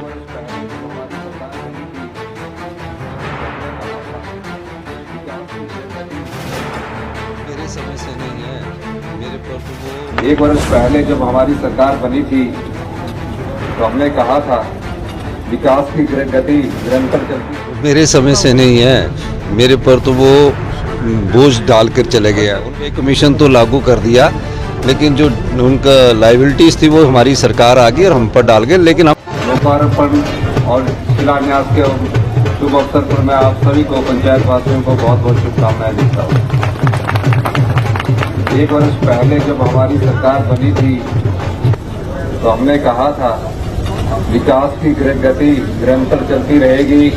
वर्ष पहले जब हमारी सरकार बनी थी, मेरे समय से नहीं है, मेरे पर तो वो 1 वर्ष पहले जब हमारी सरकार बनी थी तो हमने कहा था विकास की गति निरंतर चलती। मेरे समय से नहीं है, मेरे पर तो वो बोझ डाल कर चले गया। उनके कमीशन तो लागू कर दिया, लेकिन जो उनका लाइबिलिटीज थी वो हमारी सरकार आ गई और हम पर डाल गए। लेकिन हम लोकार्पण और शिलान्यास के शुभ अवसर पर मैं आप सभी को, पंचायत वासियों को बहुत बहुत शुभकामनाएं देता हूँ। 1 वर्ष पहले जब हमारी सरकार बनी थी तो हमने कहा था विकास की गति निरंतर चलती रहेगी,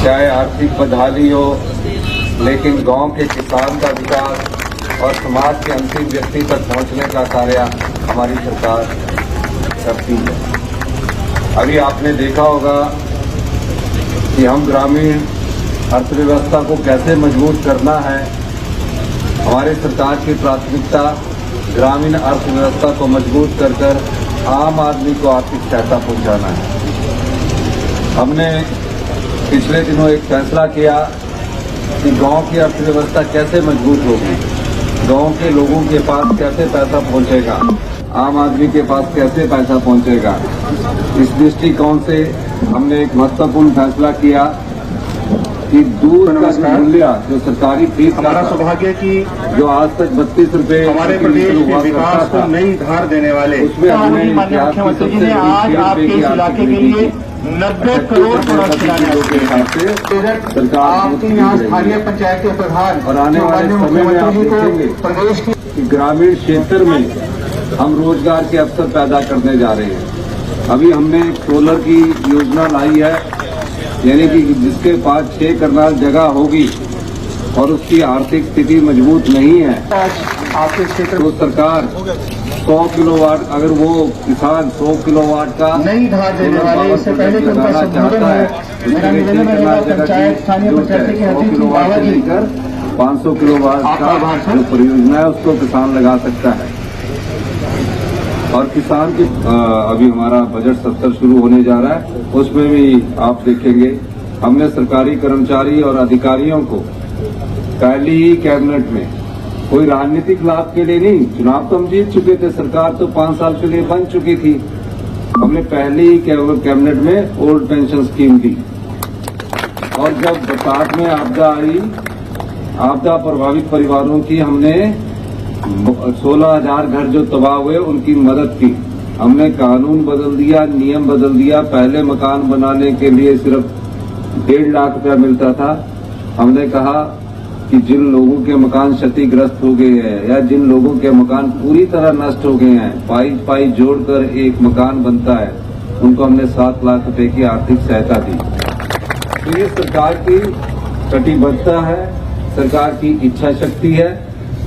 चाहे आर्थिक बदहाली हो, लेकिन गांव के किसान का विकास और समाज के अंतिम व्यक्ति तक पहुंचने का कार्य हमारी सरकार करती है। अभी आपने देखा होगा कि हम ग्रामीण अर्थव्यवस्था को कैसे मजबूत करना है। हमारी सरकार की प्राथमिकता ग्रामीण अर्थव्यवस्था को मजबूत कर आम आदमी को आर्थिक सहायता पहुंचाना है। हमने पिछले दिनों एक फैसला किया कि गांव की अर्थव्यवस्था कैसे मजबूत होगी, गांव के लोगों के पास कैसे पैसा पहुंचेगा, आम आदमी के पास कैसे पैसा पहुंचेगा। इस दृष्टिकोण से हमने एक महत्वपूर्ण फैसला किया कि दूध का मूल्य जो सरकारी फीस, हमारा सौभाग्य कि जो आज तक 32 रुपए हमारे प्रदेश के विकास को नई धार देने वाले उसमें हमने माननीय मुख्यमंत्री जी ने आज आपके इस इलाके के लिए 90 करोड़ के शिलान्यास किए। सरकार आपके यहाँ स्थानीय पंचायत के प्रधान और आने वाले समय में आप देखेंगे प्रदेश की कि ग्रामीण क्षेत्र में हम रोजगार के अवसर पैदा करने जा रहे हैं। अभी हमने एक सोलर की योजना लाई है, यानी कि जिसके पास 6 कनाल जगह होगी और उसकी आर्थिक स्थिति मजबूत नहीं है आपके क्षेत्र तो सरकार 100 किलोवाट, अगर वो किसान 100 किलोवाट का नई धार देने वाले, इससे पहले कि उनका संबोधन है मेरा निवेदन रहेगा पंचायत स्थानीय पंचायत के अध्यक्ष बाबा जी 500 किलोवाट का जो परियोजना है उसको किसान लगा सकता है। और किसान की अभी हमारा बजट सत्र शुरू होने जा रहा है, उसमें भी आप देखेंगे हमने सरकारी कर्मचारी और अधिकारियों को पहली ही कैबिनेट में, कोई राजनीतिक लाभ के लिए नहीं, चुनाव तो हम जीत चुके थे, सरकार तो 5 साल के लिए बन चुकी थी, हमने पहली ही कैबिनेट में ओल्ड पेंशन स्कीम दी। और जब बरसात में आपदा आई, आपदा प्रभावित परिवारों की हमने 16,000 घर जो तबाह हुए उनकी मदद की। हमने कानून बदल दिया, नियम बदल दिया। पहले मकान बनाने के लिए सिर्फ 1.5 लाख रुपया मिलता था। हमने कहा कि जिन लोगों के मकान क्षतिग्रस्त हो गए हैं या जिन लोगों के मकान पूरी तरह नष्ट हो गए हैं, पाई जोड़कर एक मकान बनता है, उनको हमने 7 लाख रुपए की आर्थिक सहायता दी। तो ये सरकार की कटिबद्धता है, सरकार की इच्छा शक्ति है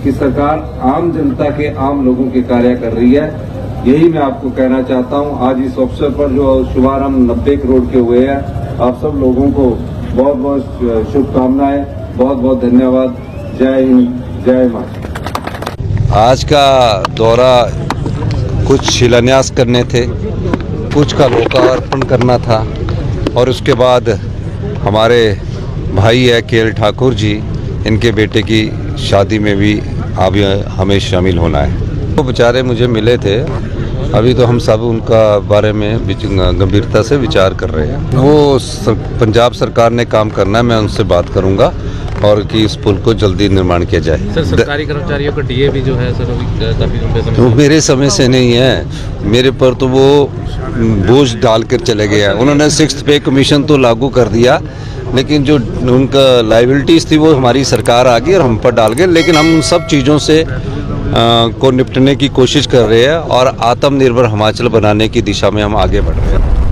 कि सरकार आम जनता के, आम लोगों के कार्य कर रही है। यही मैं आपको कहना चाहता हूं। आज इस अवसर पर जो शुभारंभ 90 करोड़ के हुए हैं, आप सब लोगों को बहुत बहुत शुभकामनाएं, बहुत बहुत धन्यवाद। जय हिंद, जय मां। आज का दौरा कुछ शिलान्यास करने थे, कुछ का लोकार्पण करना था और उसके बाद हमारे भाई है केएल ठाकुर जी, इनके बेटे की शादी में भी अभी हमें शामिल होना है। वो बेचारे मुझे मिले थे, अभी तो हम सब उनका बारे में गंभीरता से विचार कर रहे हैं। वो पंजाब सरकार ने काम करना है, मैं उनसे बात करूंगा और कि इस पुल को जल्दी निर्माण किया जाए। सर, सरकारी कर्मचारियों का डीए भी जो है सर अभी काफ़ी लंबे समय तो मेरे समय से नहीं है, मेरे पर तो वो बोझ डाल कर चले गया। उन्होंने 6th पे कमीशन तो लागू कर दिया, लेकिन जो उनका लाइबिलिटीज थी वो हमारी सरकार आ गई और हम पर डाल गए। लेकिन हम उन सब चीज़ों से को निपटने की कोशिश कर रहे हैं और आत्मनिर्भर हिमाचल बनाने की दिशा में हम आगे बढ़ रहे हैं।